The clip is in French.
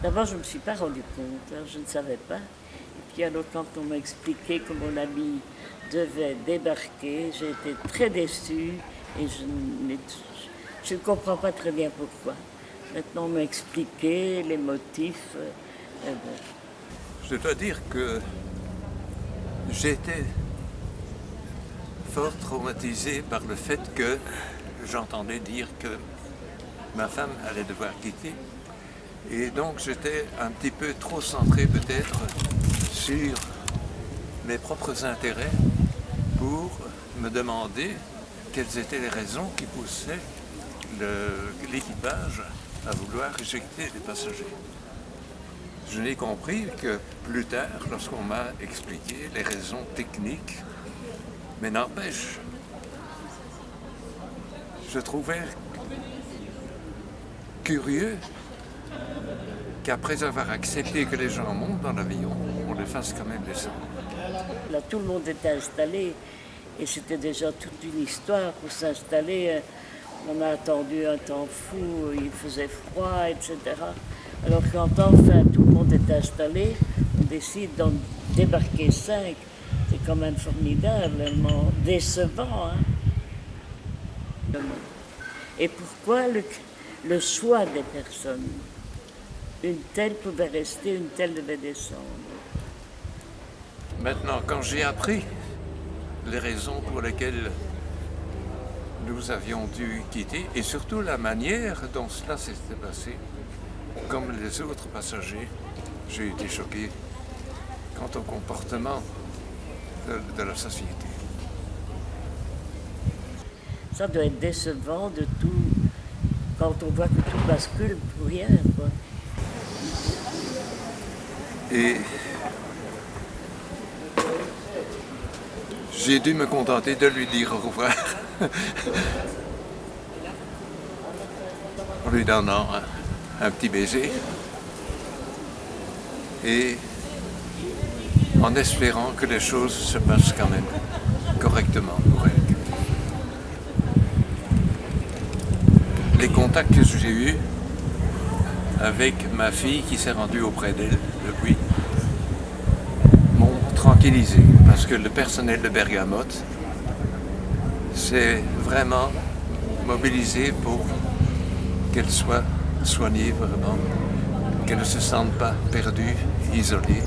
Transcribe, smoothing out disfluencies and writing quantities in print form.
D'abord, je ne me suis pas rendu compte, hein, je ne savais pas. Et puis alors, quand on m'a expliqué que mon ami devait débarquer, j'ai été très déçue et je ne comprends pas très bien pourquoi. Maintenant, on m'a expliqué les motifs. Et bon. Je dois dire que j'étais fort traumatisé par le fait que j'entendais dire que ma femme allait devoir quitter. Et donc j'étais un petit peu trop centré peut-être sur mes propres intérêts pour me demander quelles étaient les raisons qui poussaient l'équipage à vouloir éjecter les passagers. Je n'ai compris que plus tard, lorsqu'on m'a expliqué les raisons techniques, mais n'empêche, je trouvais curieux qu'après avoir accepté que les gens montent dans l'avion, on les fasse quand même descendre. Là, tout le monde était installé et c'était déjà toute une histoire pour s'installer. On a attendu un temps fou, il faisait froid, etc. Alors quand enfin tout le monde est installé, on décide d'en débarquer 5. C'est quand même formidablement décevant. Hein. Et pourquoi le choix des personnes? Une telle pouvait rester, une telle devait descendre. Maintenant, quand j'ai appris les raisons pour lesquelles nous avions dû quitter, et surtout la manière dont cela s'était passé, comme les autres passagers, j'ai été choqué quant au comportement de la société. Ça doit être décevant de tout, quand on voit que tout bascule pour rien, quoi. Et j'ai dû me contenter de lui dire au revoir en lui donnant un petit baiser et en espérant que les choses se passent quand même correctement pour elle. Les contacts que j'ai eus avec ma fille qui s'est rendue auprès d'elle depuis m'ont tranquillisé parce que le personnel de Bergamote s'est vraiment mobilisé pour qu'elle soit soignée vraiment, qu'elle ne se sente pas perdue, isolée.